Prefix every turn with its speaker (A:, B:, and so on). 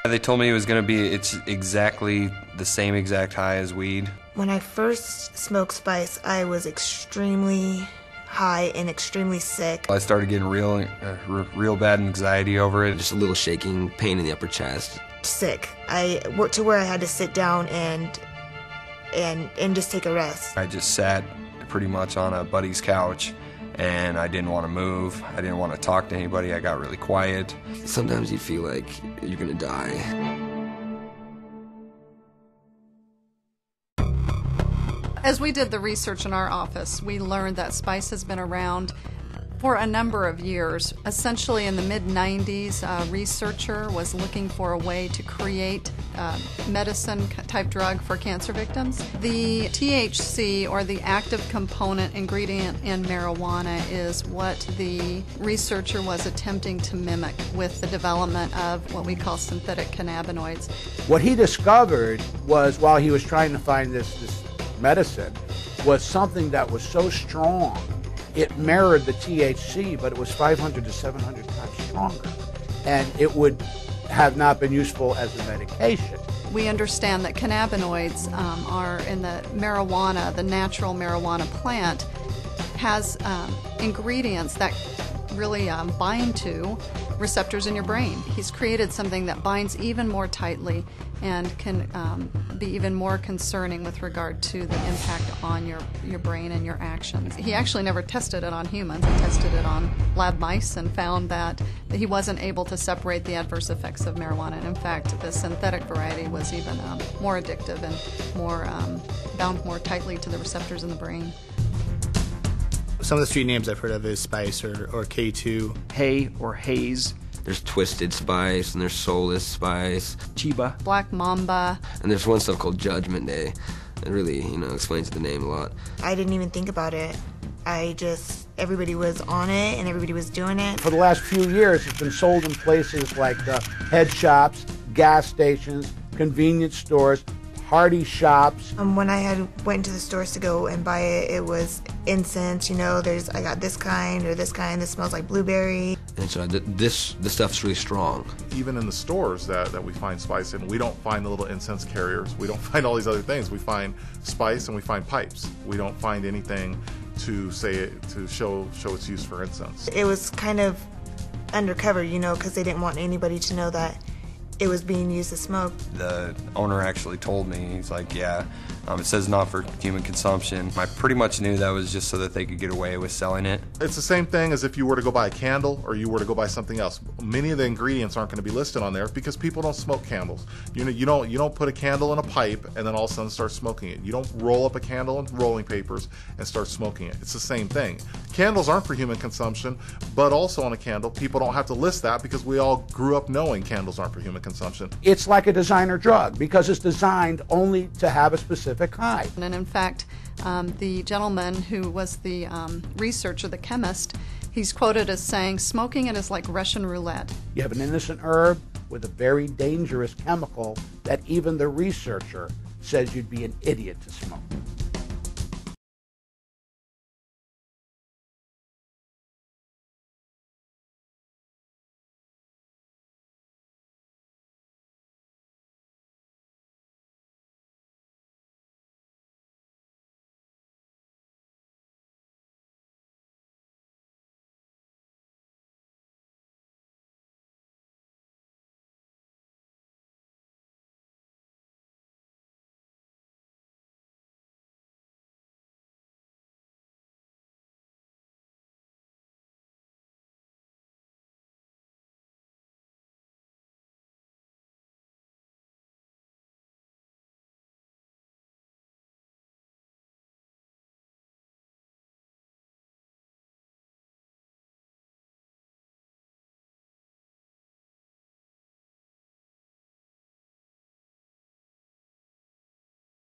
A: They told me it's exactly the same exact high as weed.
B: When I first smoked spice, I was extremely high and extremely sick.
A: I started getting real bad anxiety over it.
C: Just a little shaking, pain in the upper chest.
B: Sick. I worked to where I had to sit down and just take a rest.
A: I just sat pretty much on a buddy's couch, and I didn't want to move. I didn't want to talk to anybody. I got really quiet.
C: Sometimes you feel like you're gonna die.
D: As we did the research in our office, we learned that spice has been around for a number of years. Essentially in the mid-90s, a researcher was looking for a way to create a medicine-type drug for cancer victims. The THC, or the active component ingredient in marijuana, is what the researcher was attempting to mimic with the development of what we call synthetic cannabinoids.
E: What he discovered was, while he was trying to find this medicine, was something that was so strong it mirrored the THC, but it was 500 to 700 times stronger, and it would have not been useful as a medication.
D: We understand that cannabinoids are in the marijuana, the natural marijuana plant, has ingredients that really bind to receptors in your brain. He's created something that binds even more tightly and can be even more concerning with regard to the impact on your brain and your actions. He actually never tested it on humans. He tested it on lab mice and found that he wasn't able to separate the adverse effects of marijuana. And in fact, the synthetic variety was even more addictive and more bound more tightly to the receptors in the brain.
F: Some of the street names I've heard of is Spice or K2.
G: Hay or Haze.
C: There's Twisted Spice, and there's Soulless Spice.
G: Chiba.
D: Black Mamba.
C: And there's one stuff called Judgment Day. It really, explains the name a lot.
B: I didn't even think about it. Everybody was on it and everybody was doing it.
E: For the last few years, it's been sold in places like head shops, gas stations, convenience stores, party shops.
B: When I went to the stores to go and buy it, it was incense. I got this kind or this kind. This smells like blueberry.
C: And so this stuff's really strong.
H: Even in the stores that we find spice in, we don't find the little incense carriers. We don't find all these other things. We find spice and we find pipes. We don't find anything to show its use for incense.
B: It was kind of undercover, because they didn't want anybody to know that it was being used to smoke.
A: The owner actually told me, he's like, yeah, it says not for human consumption. I pretty much knew that was just so that they could get away with selling it.
H: It's the same thing as if you were to go buy a candle or you were to go buy something else. Many of the ingredients aren't going to be listed on there because people don't smoke candles. You don't put a candle in a pipe and then all of a sudden start smoking it. You don't roll up a candle in rolling papers and start smoking it. It's the same thing. Candles aren't for human consumption, but also on a candle, people don't have to list that because we all grew up knowing candles aren't for human consumption.
E: It's like a designer drug because it's designed only to have a specific high.
D: And in fact, the gentleman who was the researcher, the chemist, he's quoted as saying, smoking it is like Russian roulette.
E: You have an innocent herb with a very dangerous chemical that even the researcher says you'd be an idiot to smoke.